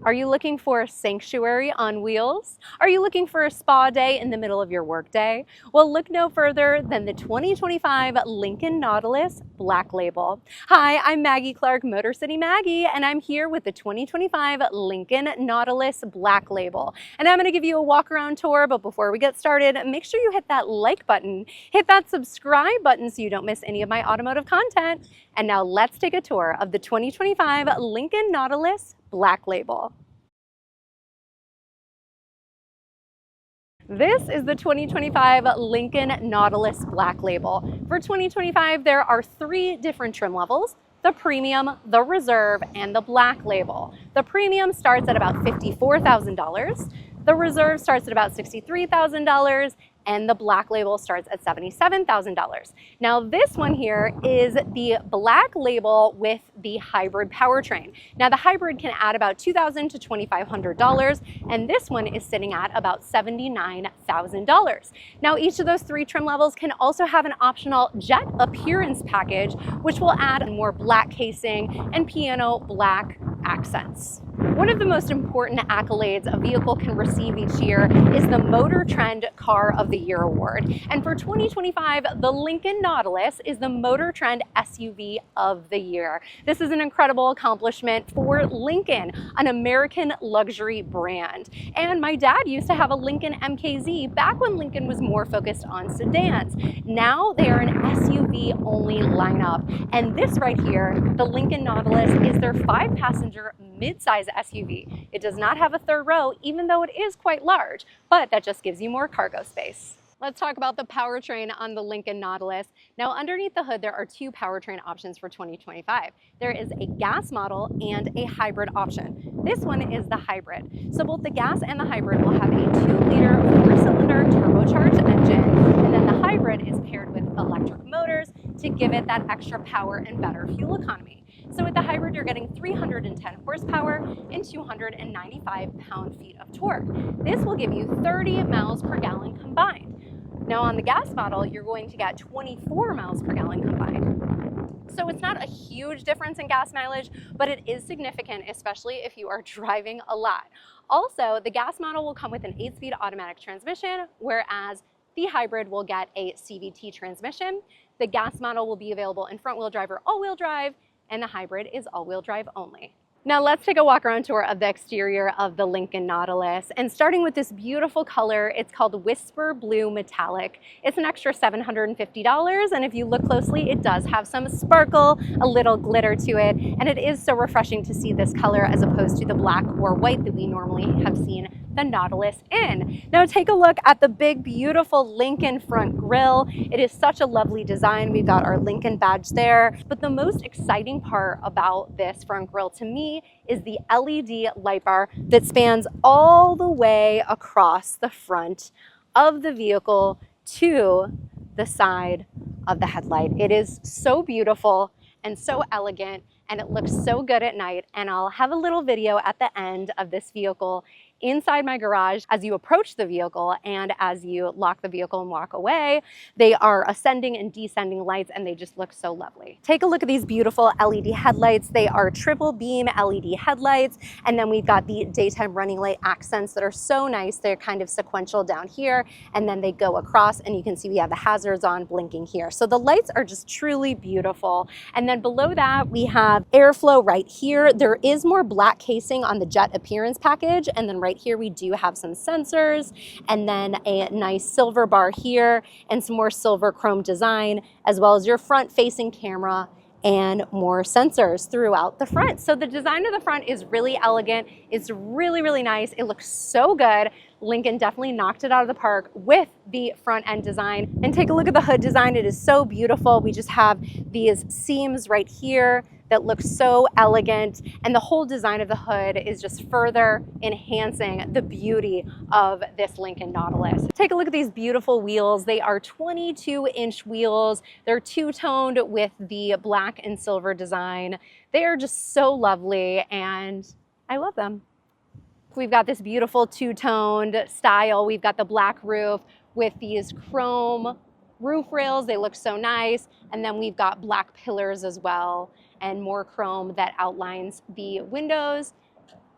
Are you looking for a sanctuary on wheels? Are you looking for a spa day in the middle of your workday? Well, look no further than the 2025 Lincoln Nautilus Black Label. Hi, I'm Maggie Clark, Motor City Maggie, and I'm here with the 2025 Lincoln Nautilus Black Label. And I'm going to give you a walk around tour, but before we get started, make sure you hit that like button, hit that subscribe button so you don't miss any of my automotive content. And now let's take a tour of the 2025 Lincoln Nautilus Black Label. This is the 2025 Lincoln Nautilus Black Label. For 2025, there are 3 different trim levels: the Premium, the Reserve, and the Black Label. The Premium starts at about $54,000, the Reserve starts at about $63,000, and the Black Label starts at $77,000. Now this one here is the Black Label with the hybrid powertrain. Now the hybrid can add about $2,000 to $2,500, and this one is sitting at about $79,000. Now each of those 3 trim levels can also have an optional jet appearance package, which will add more black casing and piano black accents. One of the most important accolades a vehicle can receive each year is the Motor Trend Car of the Year award. And for 2025, the Lincoln Nautilus is the Motor Trend SUV of the Year. This is an incredible accomplishment for Lincoln, an American luxury brand. And my dad used to have a Lincoln MKZ back when Lincoln was more focused on sedans. Now they are an SUV only lineup. And this right here, the Lincoln Nautilus, is their 5-passenger mid-size SUV. It does not have a third row, even though it is quite large, but that just gives you more cargo space. Let's talk about the powertrain on the Lincoln Nautilus. Now underneath the hood, there are 2 powertrain options for 2025. There is a gas model and a hybrid option. This one is the hybrid. So both the gas and the hybrid will have a 2-liter 4-cylinder turbocharged engine, and then the hybrid is paired with electric motors to give it that extra power and better fuel economy. So with the hybrid, you're getting 310 horsepower and 295 pound-feet of torque. This will give you 30 miles per gallon combined. Now on the gas model, you're going to get 24 miles per gallon combined. So it's not a huge difference in gas mileage, but it is significant, especially if you are driving a lot. Also, the gas model will come with an 8-speed automatic transmission, whereas the hybrid will get a CVT transmission. The gas model will be available in front-wheel drive or all-wheel drive, and the hybrid is all-wheel drive only. Now let's take a walk around tour of the exterior of the Lincoln Nautilus, and starting with this beautiful color, it's called Whisper Blue Metallic. It's an extra $750, and if you look closely, it does have some sparkle, a little glitter to it, and it is so refreshing to see this color as opposed to the black or white that we normally have seen the Nautilus in. Now take a look at the big, beautiful Lincoln front grille. It is such a lovely design. We've got our Lincoln badge there, but the most exciting part about this front grille to me is the LED light bar that spans all the way across the front of the vehicle to the side of the headlight. It is so beautiful and so elegant, and it looks so good at night. And I'll have a little video at the end of this vehicle inside my garage as you approach the vehicle, and as you lock the vehicle and walk away, they are ascending and descending lights, and they just look so lovely. Take a look at these beautiful LED headlights. They are triple beam LED headlights, and then we've got the daytime running light accents that are so nice. They're kind of sequential down here, and then they go across, and you can see we have the hazards on blinking here. So the lights are just truly beautiful. And then below that, we have airflow right here. There is more black casing on the jet appearance package, and then right here we do have some sensors, and then a nice silver bar here and some more silver chrome design, as well as your front facing camera and more sensors throughout the front. So the design of the front is really elegant. It's really, really nice. It looks so good. Lincoln definitely knocked it out of the park with the front end design. And take a look at the hood design. It is so beautiful. We just have these seams right here that look so elegant, and the whole design of the hood is just further enhancing the beauty of this Lincoln Nautilus. Take a look at these beautiful wheels. They are 22-inch wheels. They're two-toned with the black and silver design. They are just so lovely, and I love them. We've got this beautiful two-toned style. We've got the black roof with these chrome roof rails. They look so nice. And then we've got black pillars as well, and more chrome that outlines the windows,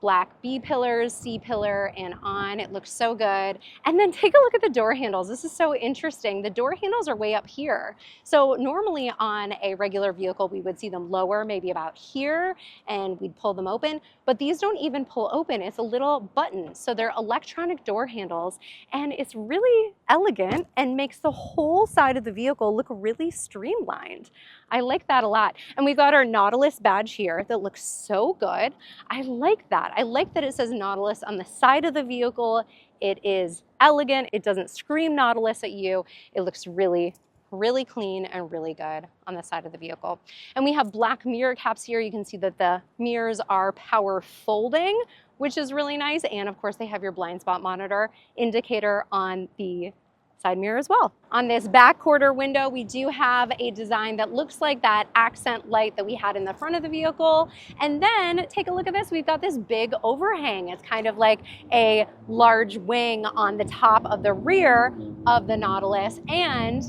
black B pillars, C pillar, and on. It looks so good. And then take a look at the door handles. This is so interesting. The door handles are way up here. So normally on a regular vehicle, we would see them lower, maybe about here, and we'd pull them open. But these don't even pull open. It's a little button. So they're electronic door handles, and it's really elegant and makes the whole side of the vehicle look really streamlined. I like that a lot. And we've got our Nautilus badge here that looks so good. I like that. I like that it says Nautilus on the side of the vehicle. It is elegant. It doesn't scream Nautilus at you. It looks really clean and really good on the side of the vehicle. And we have black mirror caps here. You can see that the mirrors are power folding, which is really nice. And of course they have your blind spot monitor indicator on the side mirror as well. On this back quarter window, we do have a design that looks like that accent light that we had in the front of the vehicle. And then take a look at this. We've got this big overhang. It's kind of like a large wing on the top of the rear of the Nautilus. And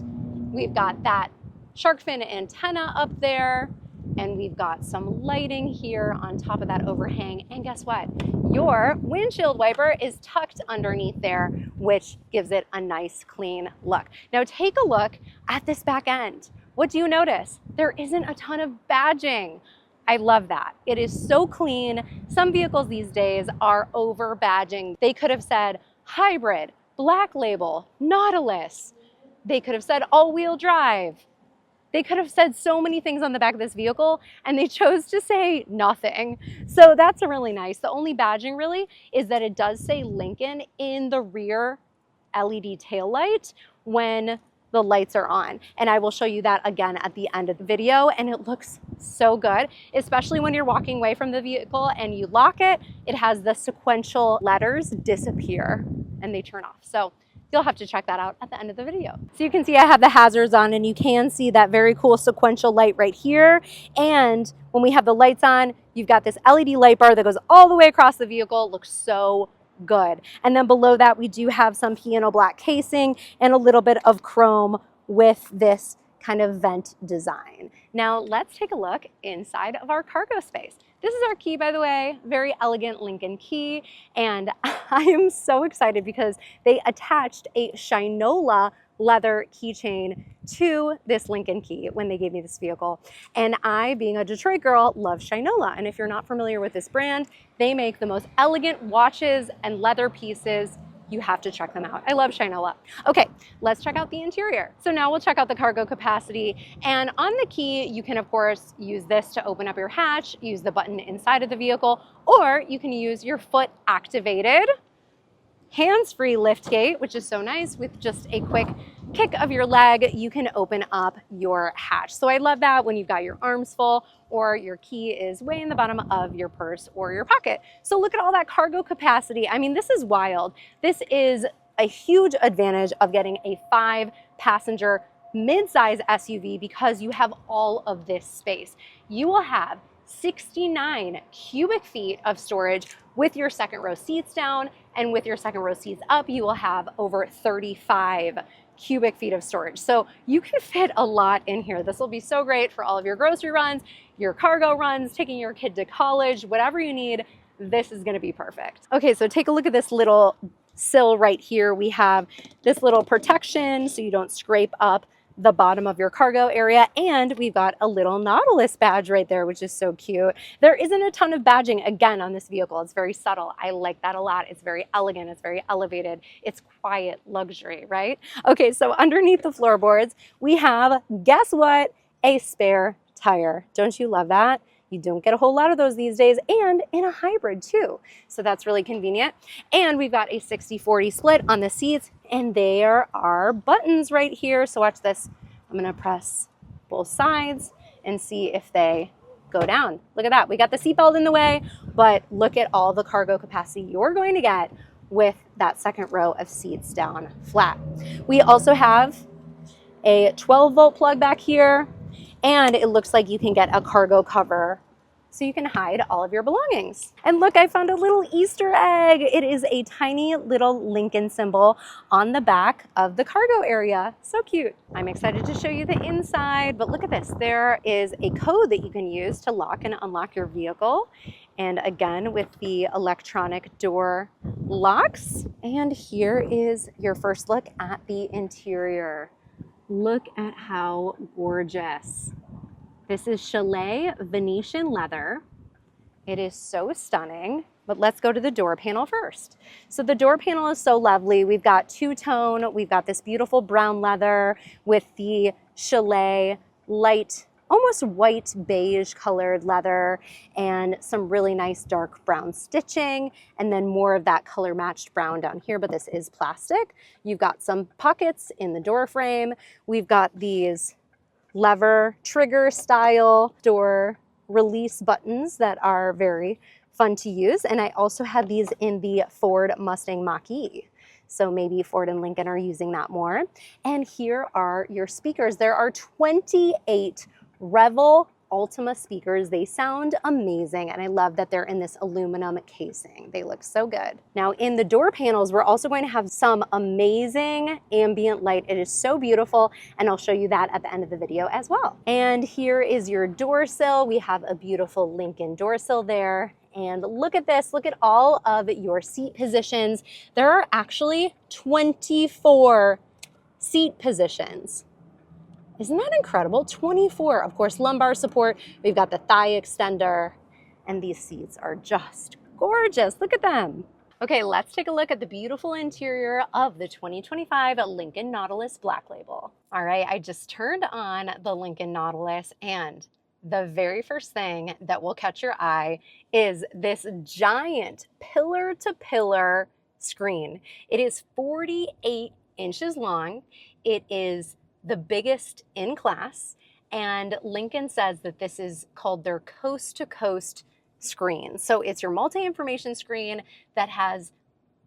we've got that shark fin antenna up there. And we've got some lighting here on top of that overhang. And guess what? Your windshield wiper is tucked underneath there, which gives it a nice clean look. Now take a look at this back end. What do you notice? There isn't a ton of badging. I love that. It is so clean. Some vehicles these days are over badging. They could have said hybrid, black label, Nautilus. They could have said all-wheel drive. They could have said so many things on the back of this vehicle, and they chose to say nothing. So that's really nice. The only badging really is that it does say Lincoln in the rear LED taillight when the lights are on. And I will show you that again at the end of the video, and it looks so good, especially when you're walking away from the vehicle and you lock it. It has the sequential letters disappear and they turn off. So you'll have to check that out at the end of the video. So you can see I have the hazards on, and you can see that very cool sequential light right here. And when we have the lights on, you've got this LED light bar that goes all the way across the vehicle. It looks so good. And then below that, we do have some piano black casing and a little bit of chrome with this kind of vent design. Now let's take a look inside of our cargo space. This is our key, by the way, very elegant Lincoln key. And I am so excited because they attached a Shinola leather keychain to this Lincoln key when they gave me this vehicle. And I, being a Detroit girl, love Shinola. And if you're not familiar with this brand, they make the most elegant watches and leather pieces. You have to check them out. I love Shinola. Okay, let's check out the interior. So now we'll check out the cargo capacity. And on the key, you can of course use this to open up your hatch, use the button inside of the vehicle, or you can use your foot activated hands-free liftgate, which is so nice. With just a quick kick of your leg, you can open up your hatch. So I love that when you've got your arms full or your key is way in the bottom of your purse or your pocket. So look at all that cargo capacity. I mean, this is wild. This is a huge advantage of getting a 5-passenger mid-size SUV because you have all of this space. You will have 69 cubic feet of storage with your second row seats down, and with your second row seats up, you will have over 35 cubic feet of storage. So you can fit a lot in here. This will be so great for all of your grocery runs, your cargo runs, taking your kid to college, whatever you need, this is gonna be perfect. Okay, so take a look at this little sill right here. We have this little protection so you don't scrape up the bottom of your cargo area, and we've got a little Nautilus badge right there, which is so cute. There isn't a ton of badging again on this vehicle. It's very subtle. I like that a lot. It's very elegant. It's very elevated. It's quiet luxury, right? Okay, so underneath the floorboards, we have, guess what? A spare tire. Don't you love that? You don't get a whole lot of those these days, and in a hybrid too. So that's really convenient. And we've got a 60-40 split on the seats, and there are buttons right here. So watch this. I'm gonna press both sides and see if they go down. Look at that. We got the seatbelt in the way, but look at all the cargo capacity you're going to get with that second row of seats down flat. We also have a 12-volt plug back here, and it looks like you can get a cargo cover so you can hide all of your belongings. And look, I found a little Easter egg. It is a tiny little Lincoln symbol on the back of the cargo area. So cute. I'm excited to show you the inside, but look at this. There is a code that you can use to lock and unlock your vehicle. And again, with the electronic door locks. And here is your first look at the interior. Look at how gorgeous. This is Chalet Venetian leather. It is so stunning, but let's go to the door panel first. So the door panel is so lovely. We've got two-tone, we've got this beautiful brown leather with the Chalet light, almost white beige colored leather, and some really nice dark brown stitching, and then more of that color matched brown down here, but this is plastic. You've got some pockets in the door frame. We've got these lever trigger style door release buttons that are very fun to use. And I also had these in the Ford Mustang Mach-E. So maybe Ford and Lincoln are using that more. And here are your speakers. There are 28 Revel Ultima speakers. They sound amazing, and I love that they're in this aluminum casing. They look so good. Now in the door panels, we're also going to have some amazing ambient light. It is so beautiful, and I'll show you that at the end of the video as well. And here is your door sill. We have a beautiful Lincoln door sill there. And look at this, look at all of your seat positions. There are actually 24 seat positions. Isn't that incredible? 24, of course, lumbar support. We've got the thigh extender, and these seats are just gorgeous. Look at them. Okay, let's take a look at the beautiful interior of the 2025 Lincoln Nautilus Black Label. All right, I just turned on the Lincoln Nautilus, and the very first thing that will catch your eye is this giant pillar-to-pillar screen. It is 48 inches long. It is the biggest in class, and Lincoln says that this is called their coast-to-coast screen. So it's your multi-information screen that has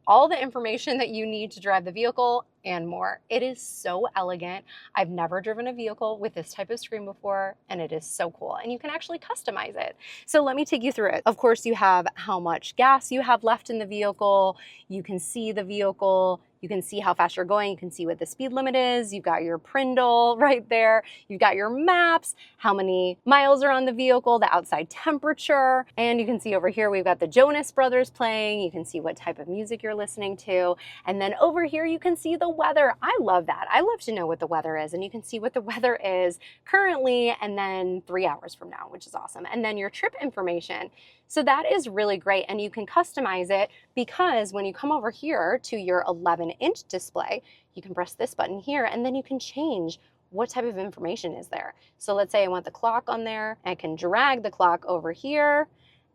all the information that you need to drive the vehicle and more. It is so elegant. I've never driven a vehicle with this type of screen before, and it is so cool. And you can actually customize it. So let me take you through it. Of course, you have how much gas you have left in the vehicle. You can see the vehicle. You can see how fast you're going. You can see what the speed limit is. You've got your Prindle right there. You've got your maps, how many miles are on the vehicle, the outside temperature. And you can see over here, we've got the Jonas Brothers playing. You can see what type of music you're listening to. And then over here, you can see the weather. I love that. I love to know what the weather is. And you can see what the weather is currently and then 3 hours from now, which is awesome. And then your trip information. So that is really great, and you can customize it because when you come over here to your 11-inch display, you can press this button here, and then you can change what type of information is there. So let's say I want the clock on there. I can drag the clock over here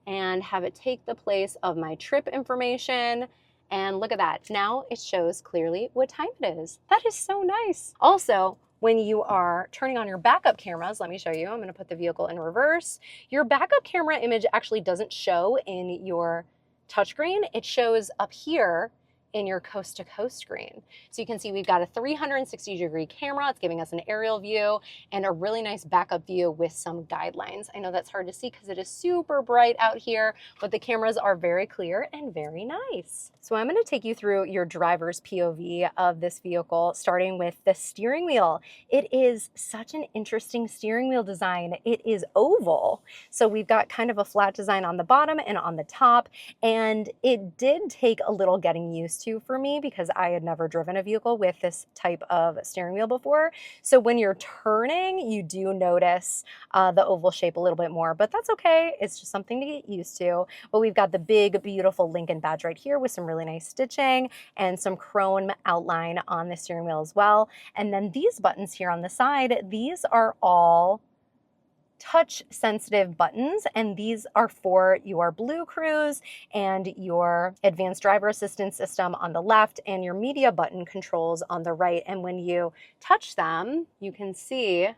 and have it take the place of my trip information. And look at that. Now it shows clearly what time it is. That is so nice. Also, when you are turning on your backup cameras, let me show you. I'm going to put the vehicle in reverse. Your backup camera image actually doesn't show in your touchscreen. It shows up here in your coast-to-coast screen. So you can see we've got a 360-degree camera. It's giving us an aerial view and a really nice backup view with some guidelines. I know that's hard to see because it is super bright out here, but the cameras are very clear and very nice. So I'm going to take you through your driver's POV of this vehicle, starting with the steering wheel. It is such an interesting steering wheel design. It is oval. So we've got kind of a flat design on the bottom and on the top, and it did take a little getting used to for me because I had never driven a vehicle with this type of steering wheel before. So when you're turning, you do notice the oval shape a little bit more, but that's okay. It's just something to get used to. But we've got the big, beautiful Lincoln badge right here with some really nice stitching and some chrome outline on the steering wheel as well. And then these buttons here on the side, these are all touch sensitive buttons, and these are for your BlueCruise and your advanced driver assistance system on the left and your media button controls on the right. And when you touch them, you can see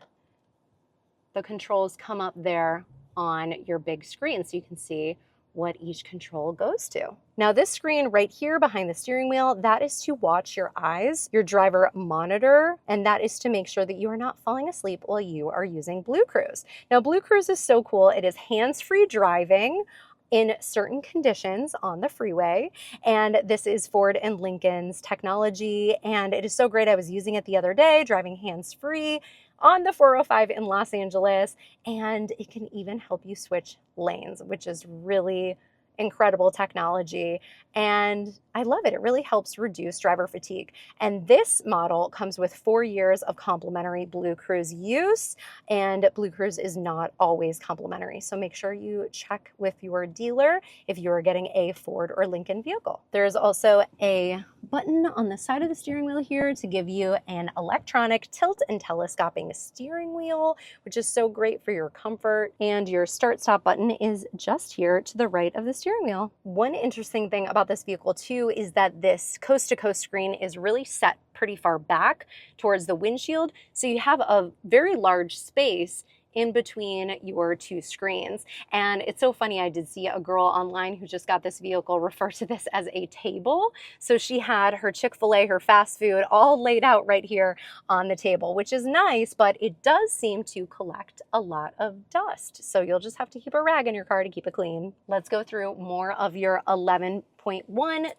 the controls come up there on your big screen, so you can see what each control goes to. Now this screen right here behind the steering wheel, that is to watch your eyes, your driver monitor, and that is to make sure that you are not falling asleep while you are using BlueCruise. Now BlueCruise is so cool. It is hands-free driving in certain conditions on the freeway, and this is Ford and Lincoln's technology, and it is so great. I was using it the other day, driving hands-free on the 405 in Los Angeles, and it can even help you switch lanes, which is really incredible technology. And I love it. It really helps reduce driver fatigue. And this model comes with 4 years of complimentary BlueCruise use, and BlueCruise is not always complimentary. So make sure you check with your dealer if you're getting a Ford or Lincoln vehicle. There's also a button on the side of the steering wheel here to give you an electronic tilt and telescoping steering wheel, which is so great for your comfort. And your start-stop button is just here to the right of the steering wheel. One interesting thing about this vehicle too is that this coast-to-coast screen is really set pretty far back towards the windshield, so you have a very large space in between your two screens. And it's so funny, I did see a girl online who just got this vehicle refer to this as a table. So she had her Chick-fil-A, her fast food, all laid out right here on the table, which is nice, but it does seem to collect a lot of dust. So you'll just have to keep a rag in your car to keep it clean. Let's go through more of your 11.1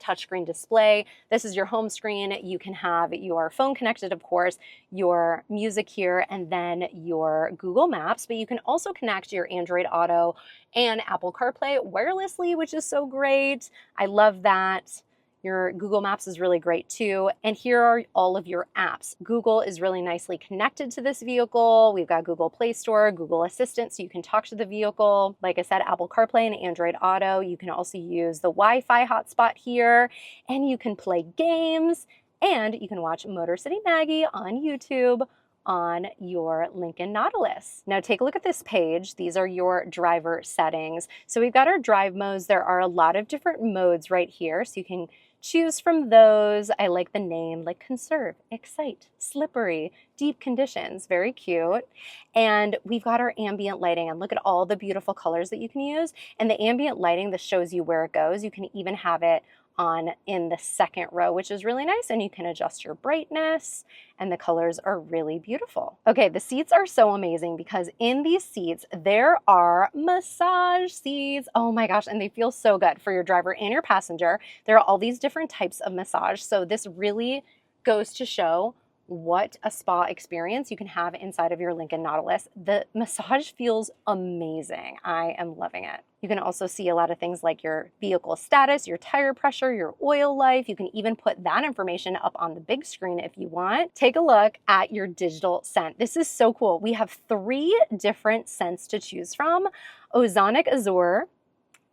touchscreen display. This is your home screen. You can have your phone connected, of course, your music here, and then your Google Maps, but you can also connect your Android Auto and Apple CarPlay wirelessly, which is so great. I love that. Your Google Maps is really great too. And here are all of your apps. Google is really nicely connected to this vehicle. We've got Google Play Store, Google Assistant, so you can talk to the vehicle. Like I said, Apple CarPlay and Android Auto. You can also use the Wi-Fi hotspot here, and you can play games, and you can watch Motor City Maggie on YouTube on your Lincoln Nautilus. Now take a look at this page. These are your driver settings. So we've got our drive modes. There are a lot of different modes right here, so you can choose from those. I like the name, like conserve, excite, slippery, deep conditions, very cute. And we've got our ambient lighting, and look at all the beautiful colors that you can use. And the ambient lighting, this shows you where it goes. You can even have it on in the second row, which is really nice, and you can adjust your brightness, and the colors are really beautiful. Okay, the seats are so amazing because in these seats there are massage seats. Oh my gosh, and they feel so good for your driver and your passenger. There are all these different types of massage, so this really goes to show what a spa experience you can have inside of your Lincoln Nautilus. The massage feels amazing. I am loving it. You can also see a lot of things like your vehicle status, your tire pressure, your oil life. You can even put that information up on the big screen if you want. Take a look at your digital scent. This is so cool. We have 3 different scents to choose from: Ozonic Azure,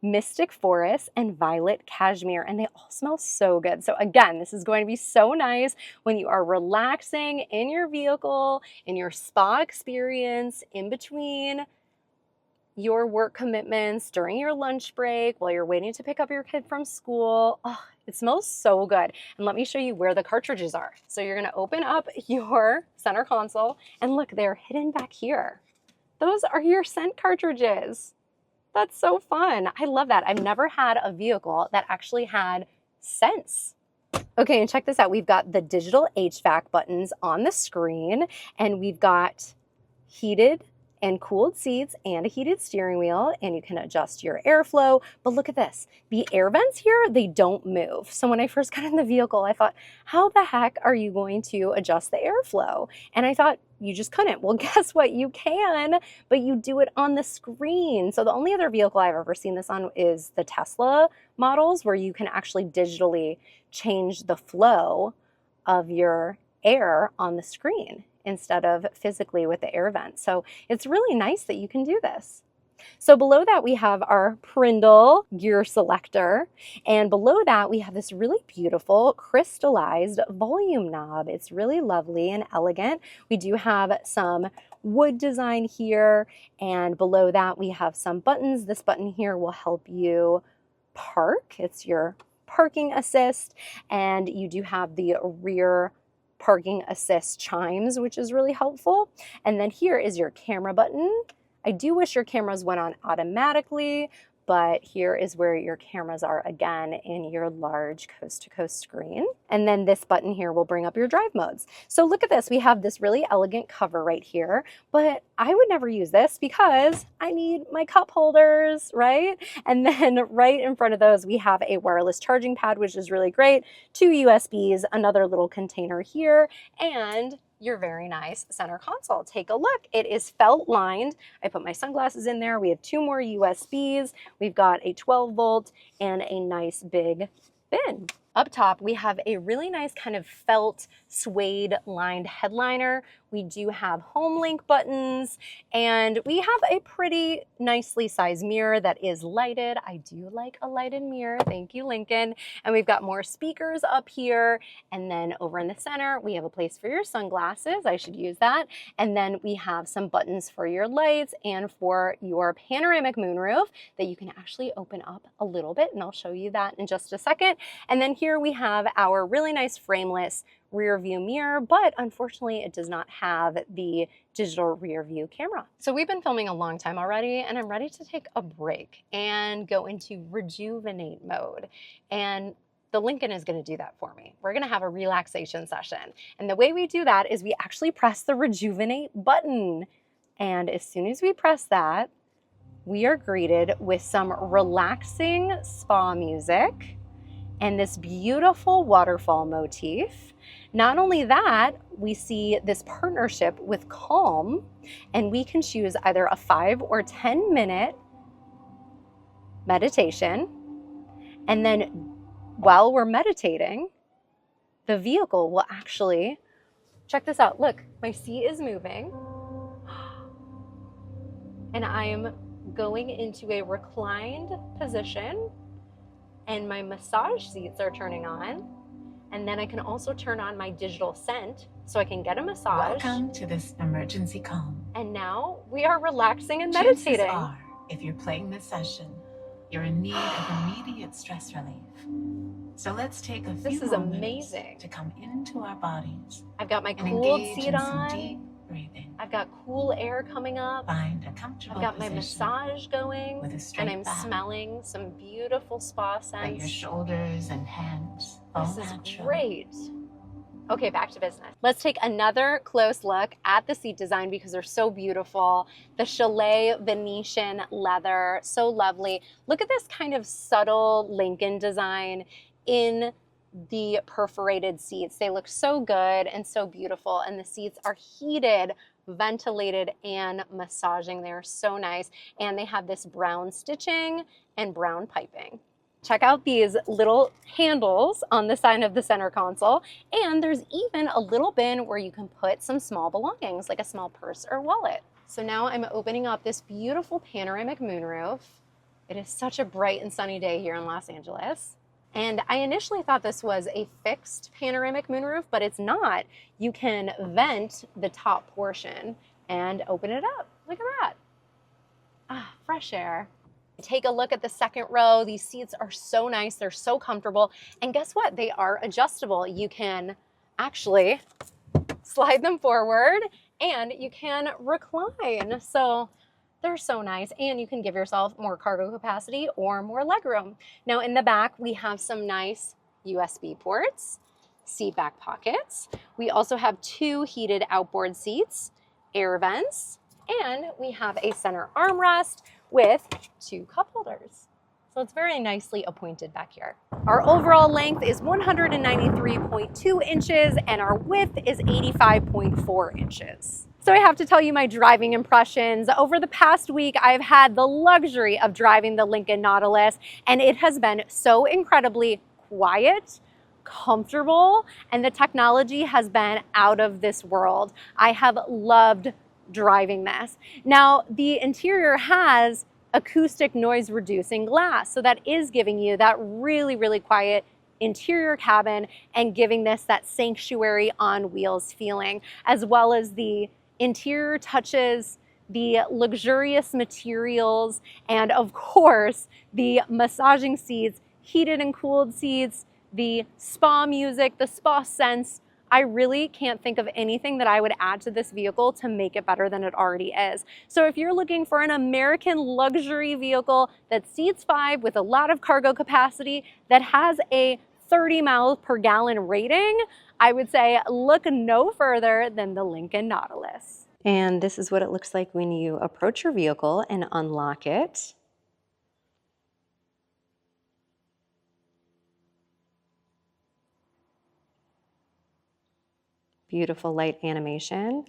Mystic Forest, and Violet Cashmere, and they all smell so good. So again, this is going to be so nice when you are relaxing in your vehicle, in your spa experience, in between your work commitments, during your lunch break, while you're waiting to pick up your kid from school. Oh, it smells so good. And let me show you where the cartridges are. So you're gonna open up your center console, and look, they're hidden back here. Those are your scent cartridges. That's so fun. I love that. I've never had a vehicle that actually had scents. Okay, and check this out. We've got the digital HVAC buttons on the screen, and we've got heated and cooled seats and a heated steering wheel, and you can adjust your airflow. But look at this. The air vents here, they don't move. So when I first got in the vehicle, I thought, how the heck are you going to adjust the airflow? And I thought, you just couldn't. Well, guess what? You can, but you do it on the screen. So the only other vehicle I've ever seen this on is the Tesla models, where you can actually digitally change the flow of your air on the screen instead of physically with the air vent. So it's really nice that you can do this. So below that, we have our Prindle gear selector. And below that, we have this really beautiful crystallized volume knob. It's really lovely and elegant. We do have some wood design here. And below that, we have some buttons. This button here will help you park. It's your parking assist. And you do have the rear parking assist chimes, which is really helpful. And then here is your camera button. I do wish your cameras went on automatically, but here is where your cameras are again in your large coast-to-coast screen. And then this button here will bring up your drive modes. So look at this, we have this really elegant cover right here, but I would never use this because I need my cup holders, right? And then right in front of those, we have a wireless charging pad, which is really great, 2 USBs, another little container here, and your very nice center console. Take a look. It is felt lined. I put my sunglasses in there. We have 2 more USBs. We've got a 12 volt and a nice big bin. Up top, we have a really nice kind of felt suede lined headliner. We do have home link buttons, and we have a pretty nicely sized mirror that is lighted. I do like a lighted mirror. Thank you, Lincoln. And we've got more speakers up here. And then over in the center, we have a place for your sunglasses. I should use that. And then we have some buttons for your lights and for your panoramic moonroof that you can actually open up a little bit. And I'll show you that in just a second. And then here we have our really nice frameless rear view mirror, but unfortunately it does not have the digital rear view camera. So we've been filming a long time already, and I'm ready to take a break and go into rejuvenate mode. And the Lincoln is going to do that for me. We're going to have a relaxation session. And the way we do that is we actually press the rejuvenate button. And as soon as we press that, we are greeted with some relaxing spa music and this beautiful waterfall motif. Not only that, we see this partnership with Calm, and we can choose either a 5 or 10 minute meditation. And then while we're meditating, the vehicle will actually, check this out. Look, my seat is moving and I am going into a reclined position, and my massage seats are turning on. And then I can also turn on my digital scent so I can get a massage. Welcome to this emergency call. And now we are relaxing and meditating. Chances are, if you're playing this session, you're in need of immediate stress relief. So let's take a few moments to come into our bodies. I've got my cooled seat on. Deep breathing. I've got cool air coming up. Find a comfortable I've got my massage going, with a straight and I'm back. smelling some beautiful spa scents. Let your shoulders and hands This is natural. great. Okay, back to business. Let's take another close look at the seat design because they're so beautiful. The chalet Venetian leather, so lovely. Look at this kind of subtle Lincoln design in the perforated seats. They look so good and so beautiful, and the seats are heated, ventilated, and massaging. They're so nice, and they have this brown stitching and brown piping. Check out these little handles on the side of the center console, and there's even a little bin where you can put some small belongings like a small purse or wallet. So now I'm opening up this beautiful panoramic moonroof. It is such a bright and sunny day here in Los Angeles. And I initially thought this was a fixed panoramic moonroof, but it's not. You can vent the top portion and open it up. Look at that. Ah, fresh air. Take a look at the second row. These seats are so nice. They're so comfortable. And guess what? They are adjustable. You can actually slide them forward and you can recline. So they're so nice, and you can give yourself more cargo capacity or more legroom. Now in the back, we have some nice USB ports, seat back pockets. We also have 2 heated outboard seats, air vents, and we have a center armrest with 2 cup holders. So it's very nicely appointed back here. Our overall length is 193.2 inches and our width is 85.4 inches. So I have to tell you my driving impressions. Over the past week, I've had the luxury of driving the Lincoln Nautilus, and it has been so incredibly quiet, comfortable, and the technology has been out of this world. I have loved driving this. Now, the interior has acoustic noise reducing glass, so that is giving you that really, really quiet interior cabin and giving this that sanctuary on wheels feeling, as well as the interior touches, the luxurious materials, and of course, the massaging seats, heated and cooled seats, the spa music, the spa scents. I really can't think of anything that I would add to this vehicle to make it better than it already is. So if you're looking for an American luxury vehicle that seats 5 with a lot of cargo capacity, that has a 30 miles per gallon rating, I would say look no further than the Lincoln Nautilus. And this is what it looks like when you approach your vehicle and unlock it. Beautiful light animation.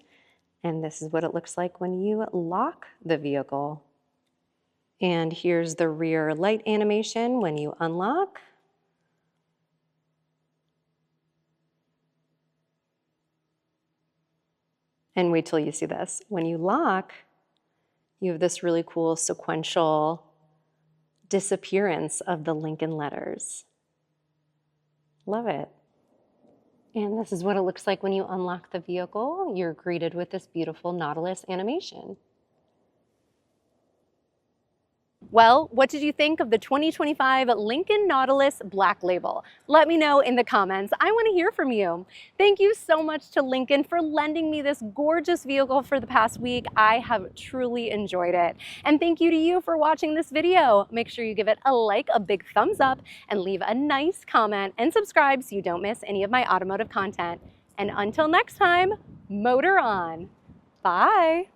And this is what it looks like when you lock the vehicle. And here's the rear light animation when you unlock. And wait till you see this. When you lock, you have this really cool sequential disappearance of the Lincoln letters. Love it. And this is what it looks like when you unlock the vehicle. You're greeted with this beautiful Nautilus animation. Well, what did you think of the 2025 Lincoln Nautilus Black Label? Let me know in the comments. I want to hear from you. Thank you so much to Lincoln for lending me this gorgeous vehicle for the past week. I have truly enjoyed it. And thank you to you for watching this video. Make sure you give it a like, a big thumbs up, and leave a nice comment and subscribe so you don't miss any of my automotive content. And until next time, motor on. Bye.